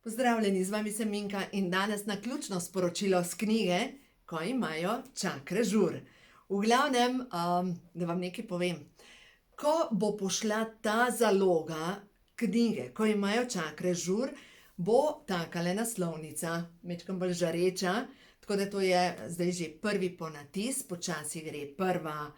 Pozdravljeni, z vami sem Minka in danes naključno sporočilo z knjige, ko imajo čakre žur. V glavnem, da vam nekaj povem. Ko bo pošla ta zaloga knjige, ko imajo čakre žur, bo takale naslovnica, majčkeno bolj žareča, tako da to je zdaj že prvi ponatis, počasi gre prva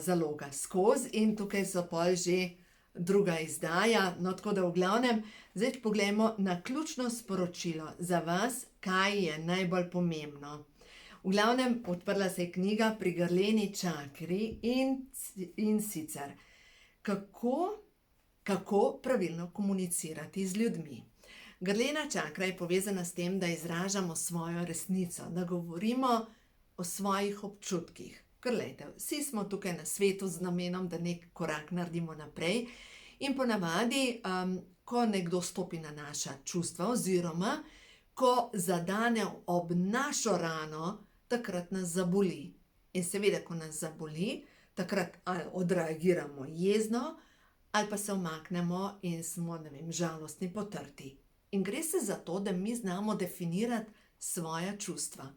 zaloga skozi in tukaj so pol že druga izdaja, no tako da v glavnem, zdaj poglejmo naključno sporočilo za vas, kaj je najbolj pomembno. V glavnem, odprla se je knjiga Pri grleni čakri in sicer, kako pravilno komunicirati z ljudmi. Grlena čakra je povezana s tem, da izražamo svojo resnico, da govorimo o svojih občutkih. Glejte, vsi smo tukaj na svetu z namenom, da nek korak naredimo naprej in ponavadi, ko nekdo stopi na naša čustva oziroma, ko zadane ob našo rano, takrat nas zaboli. In seveda, ko nas zaboli, takrat ali odreagiramo jezno, ali pa se umaknemo in smo, žalostni, potrti. In gre se za to, da mi znamo definirati svoja čustva.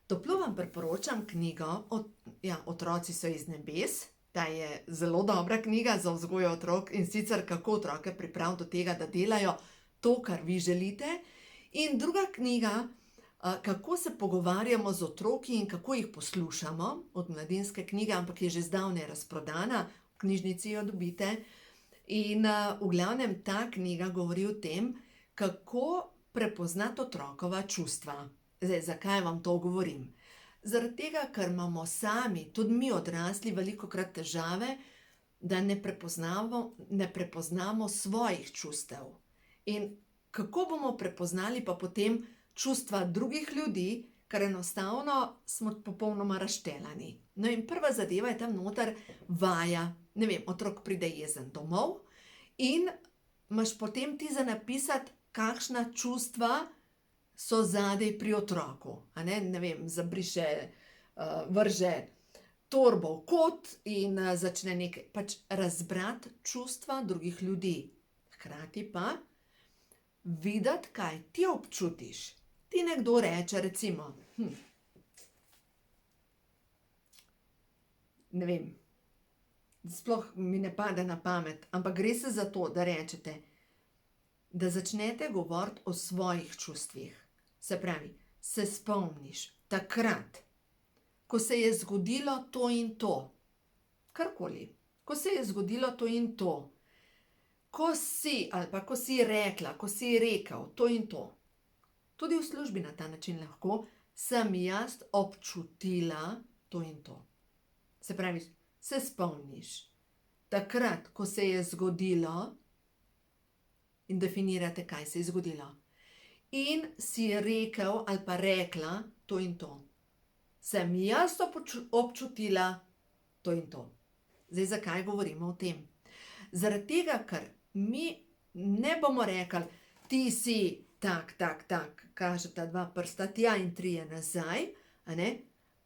Toplo vam priporočam knjigo, Otroci so iz nebes. Ta je zelo dobra knjiga za vzgojo otrok in sicer kako otroke pripraviti do tega, da delajo to, kar vi želite. In druga knjiga, kako se pogovarjamo z otroki in kako jih poslušamo, od Mladinske knjige, ampak je že zdavnaj razprodana, v knjižnici jo dobite. In v glavnem ta knjiga govori o tem, kako prepoznati otrokova čustva. Zdaj, zakaj vam to govorim? Zaradi tega, ker imamo sami, tudi mi odrasli, velikokrat težave, da ne prepoznamo svojih čustev. In kako bomo prepoznali pa potem čustva drugih ljudi, ker enostavno smo popolnoma razštelani. No in prva zadeva je tam noter vaja. Otrok pride jezen domov in imaš potem ti za napisati, kakšna čustva so zadaj pri otroku. Zabriše, vrže torbo v kot in začne nekaj, razbrati čustva drugih ljudi. Hkrati pa videti, kaj ti občutiš. Ti nekdo reče, recimo, sploh mi ne pade na pamet, ampak gre se za to, da rečete, da začnete govoriti o svojih čustvih. Se pravi, se spomniš takrat, ko se je zgodilo to in to. Karkoli. Ko se je zgodilo to in to. Ko si, ali pa ko si rekla, ko si rekel to in to. Tudi v službi na ta način lahko, sem jaz občutila to in to. Se pravi, se spomniš takrat, ko se je zgodilo in definirate, kaj se je zgodilo. In si rekel ali pa rekla to in to. Sem jaz občutila to in to. Zdaj, zakaj govorimo o tem? Zaradi tega, ker mi ne bomo rekli, ti si tak, kažeta dva prsta tja in trije nazaj,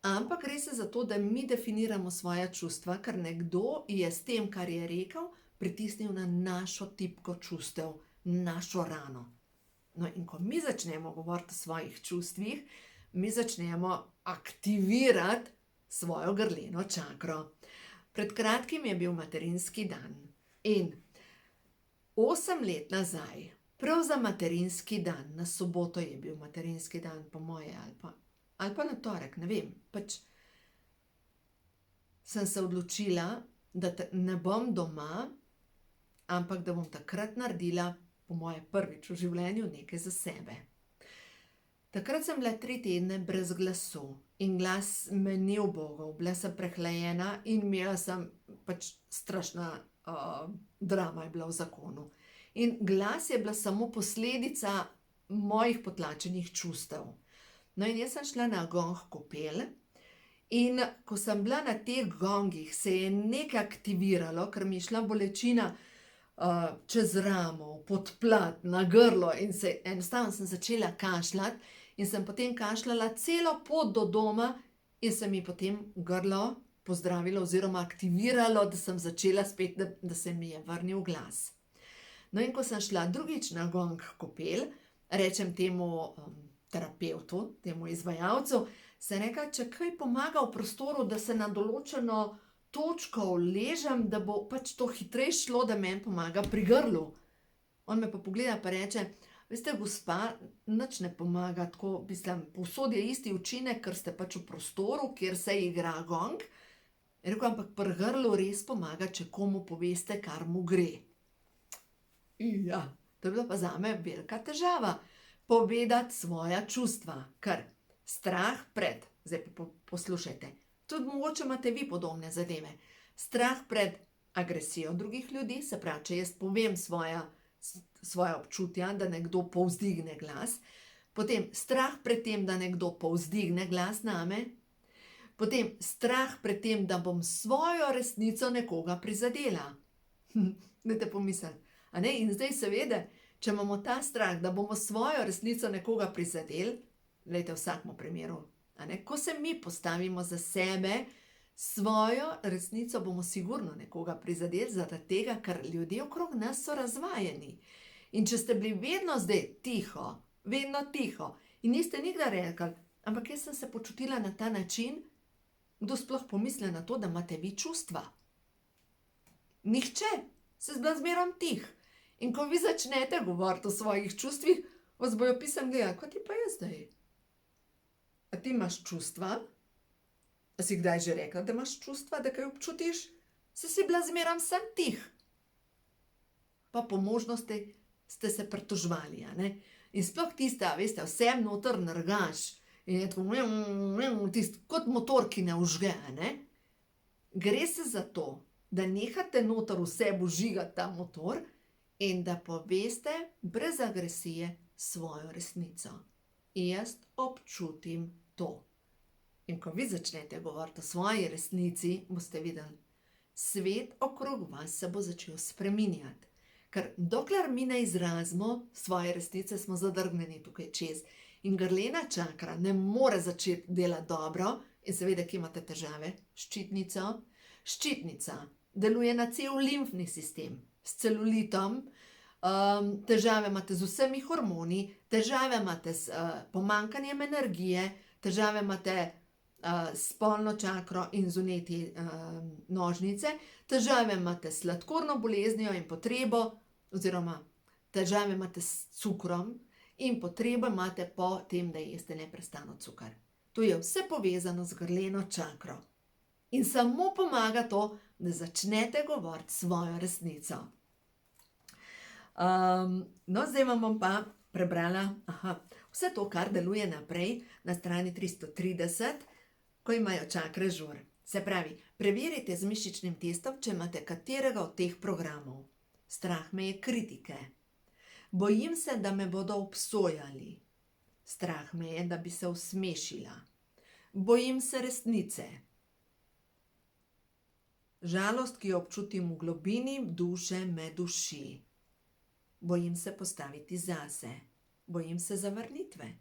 ampak gre se za to, da mi definiramo svoja čustva, ker nekdo je s tem, kar je rekel, pritisnil na našo tipko čustev, našo rano. No, in ko mi začnemo govoriti o svojih čustvih, mi začnemo aktivirati svojo grleno čakro. Pred kratkim je bil materinski dan in 8 let nazaj, prav za materinski dan, na soboto je bil materinski dan, po moje, ali pa na torek, sem se odločila, da ne bom doma, ampak da bom takrat naredila, po moje prvič v življenju, nekaj za sebe. Takrat sem bila 3 tedne brez glasu in glas me ni ubogal, bila sem prehlajena in imela sem strašna drama je bila v zakonu. In glas je bila samo posledica mojih potlačenih čustev. No in jaz sem šla na gong kopel in ko sem bila na teh gongih, se je nekaj aktiviralo, ker mi je šla bolečina čez ramo, pod plat, na grlo in enostavno sem začela kašljati in sem potem kašljala celo pot do doma in se mi potem grlo pozdravilo oziroma aktiviralo, da sem začela spet, da se mi je vrnil glas. No in ko sem šla drugič na gong kopel, rečem temu terapevtu, temu izvajalcu, se reka, če kaj pomaga v prostoru, da se na določeno točko uležem, da bo pač to hitreje šlo, da meni pomaga pri grlu. On me pa pogleda pa reče, veste, gospa, nič ne pomaga tako, mislim, povsod je isti učinek, ker ste pač v prostoru, kjer se igra gong. Je rekel, ampak pri grlu res pomaga, če komu poveste, kar mu gre. Ja, to je bila pa zame velika težava. Povedati svoja čustva, ker strah pred, zdaj pa poslušajte, tudi mogoče imate vi podobne zadeve, strah pred agresijo drugih ljudi, se pravi, če jaz povem svoja občutja, da nekdo povzdigne glas, potem strah pred tem, da nekdo povzdigne glas name, potem strah pred tem, da bom svojo resnico nekoga prizadela. Dajte pomisliti, a ne? In zdaj seveda, če imamo ta strah, da bomo svojo resnico nekoga prizadeli, glejte, v vsakem primeru, a ne? Ko se mi postavimo za sebe, svojo resnico bomo sigurno nekoga prizadeli, zaradi tega, ker ljudje okrog nas so razvajeni. In če ste bili vedno zdaj tiho, vedno tiho in niste nikdar rekli, ampak jaz sem se počutila na ta način, kdo sploh pomisli na to, da imate vi čustva? Nihče, se bila zmerom tih. In ko vi začnete govoriti o svojih čustvih, vas bojo pisem gledali, kot ti pa je zdaj. A ti imaš čustva? A si kdaj že rekla, da imaš čustva, da kaj občutiš? Si bila zmerom sem tih. Pa po možnosti ste se pritoževali, a ne? In sploh tista, veste, vsem noter nergaš. In je tako, kot motor, ki ne užge, a ne? Gre se za to, da nehate noter vse vžigati ta motor in da poveste brez agresije svojo resnico. Jaz občutim to. In ko vi začnete govoriti o svoji resnici, boste videli, svet okrog vas se bo začel spreminjati. Ker dokler mi ne izrazimo svoje resnice, smo zadrgnjeni tukaj čez. In grlena čakra ne more začeti delati dobro. In seveda, kje imate težave? Ščitnico. Ščitnica deluje na cel limfni sistem, s celulitom, težave imate z vsemi hormoni, težave imate s pomanjkanjem energije, težave imate s spolno čakro in z vnetji nožnice, težave imate s sladkorno boleznijo in potrebo, oziroma težave imate s cukrom in potrebo imate po tem, da jeste neprestano cukor. To je vse povezano z grleno čakro. In samo pomaga to, da začnete govoriti svojo resnico. No, zdaj vam bom pa prebrala vse to, kar deluje naprej na strani 330, ko imajo čakre žur. Se pravi, preverite z mišičnim testom, če imate katerega od teh programov. Strah me je kritike. Bojim se, da me bodo obsojali. Strah me je, da bi se usmešila. Bojim se resnice. Žalost, ki jo občutim v globini duše, me duši. Bojim se postaviti zase. Bojim se zavrnitve.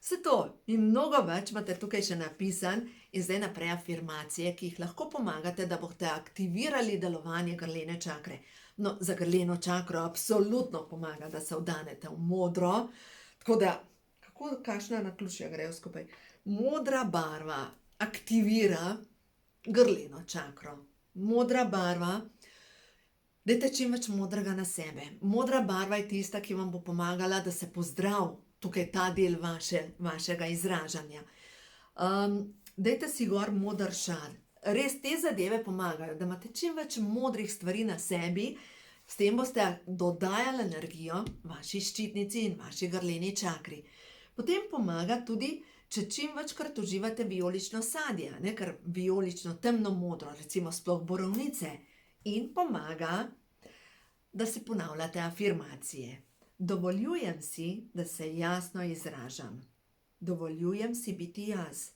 Vse to in mnogo več imate tukaj še napisan in zdaj naprej afirmacije, ki jih lahko pomagate, da boste aktivirali delovanje grlene čakre. No, za grleno čakro absolutno pomaga, da se vdanete v modro, tako da, kakšna naključja grejo skupaj. Modra barva aktivira grleno čakro. Modra barva, dajte čim več modrega na sebe. Modra barva je tista, ki vam bo pomagala, da se pozdrav, tukaj ta del vašega izražanja. Dajte si gor moder šal. Res te zadeve pomagajo, da imate čim več modrih stvari na sebi, s tem boste dodajali energijo vaši ščitnici in vaši grleni čakri. Potem pomaga tudi, če čim večkrat uživate vijolično sadje, ne, ker vijolično temno modro, recimo sploh borovnice, in pomaga, da si ponavljate afirmacije. Dovoljujem si, da se jasno izražam. Dovoljujem si biti jaz.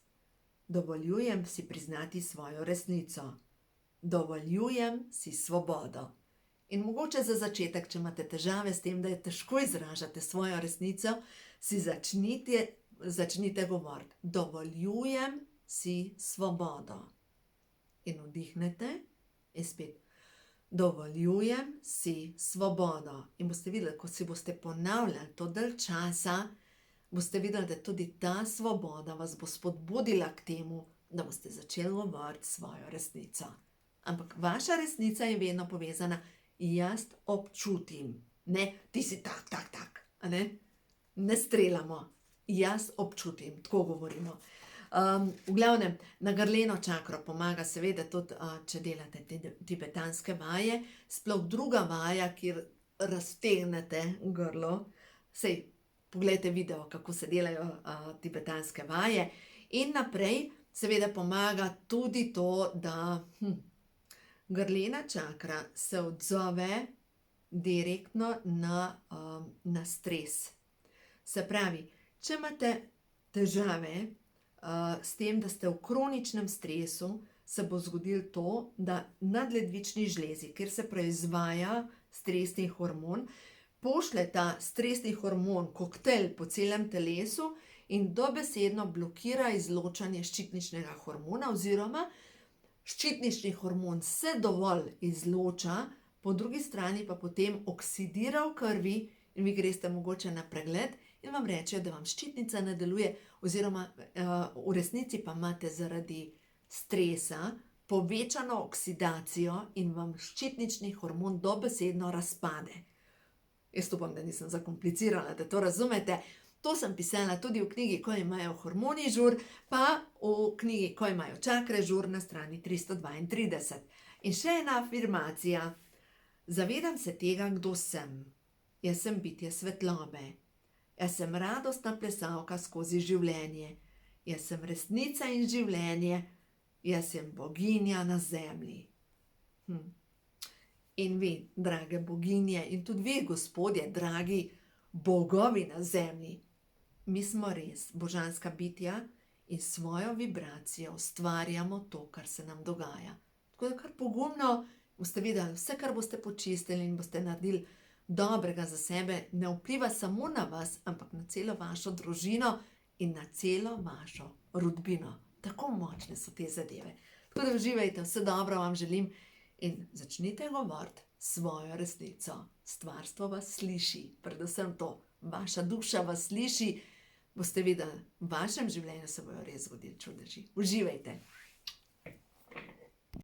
Dovoljujem si priznati svojo resnico. Dovoljujem si svobodo. In mogoče za začetek, če imate težave s tem, da je težko izražati svojo resnico, si začnite govoriti. Dovoljujem si svobodo. In vdihnete in spet. Dovoljujem si svobodo. In boste videli, ko si boste ponavljali to dalj časa, boste videli, da tudi ta svoboda vas bo spodbudila k temu, da boste začeli govoriti svojo resnico. Ampak vaša resnica je vedno povezana, jaz občutim. Ne, ti si tak, a ne? Ne streljamo, jaz občutim, tako govorimo. V glavnem, na grleno čakro pomaga seveda tudi, če delate tibetanske vaje, sploh druga vaja, kjer raztegnete grlo. Sej, pogledajte video, kako se delajo tibetanske vaje. In naprej seveda pomaga tudi to, da grlena čakra se odzove direktno na stres. Se pravi, če imate težave s tem, da ste v kroničnem stresu, se bo zgodilo to, da nadledvični žlezi, kjer se proizvaja stresni hormon, pošlje ta stresni hormon, koktejl po celem telesu in dobesedno blokira izločanje ščitničnega hormona, oziroma ščitnični hormon se dovolj izloča, po drugi strani pa potem oksidira v krvi in vi greste mogoče na pregled in vam rečejo, da vam ščitnica ne deluje, oziroma v resnici pa imate zaradi stresa povečano oksidacijo in vam ščitnični hormon dobesedno razpade. Jaz upam, da nisem zakomplicirala, da to razumete. To sem pisala tudi v knjigi Ko imajo hormoni žur, pa v knjigi Ko imajo čakre žur na strani 332. In še ena afirmacija. Zavedam se tega, kdo sem. Jaz sem bitje svetlobe. Jaz sem radostna plesalka skozi življenje. Jaz sem resnica in življenje. Jaz sem boginja na zemlji. In vi, drage boginje, in tudi vi, gospodje, dragi bogovi na zemlji, mi smo res božanska bitja in svojo vibracijo ustvarjamo to, kar se nam dogaja. Tako da kar pogumno boste videli, vse, kar boste počistili in boste naredili dobrega za sebe, ne vpliva samo na vas, ampak na celo vašo družino in na celo vašo rodbino. Tako močne so te zadeve. Tako da uživajte, vse dobro vam želim in začnite govoriti svojo resnico. Stvarstvo vas sliši, predvsem to, vaša duša vas sliši, boste videli, v vašem življenju se bojo res zgodili čudeži. Uživajte!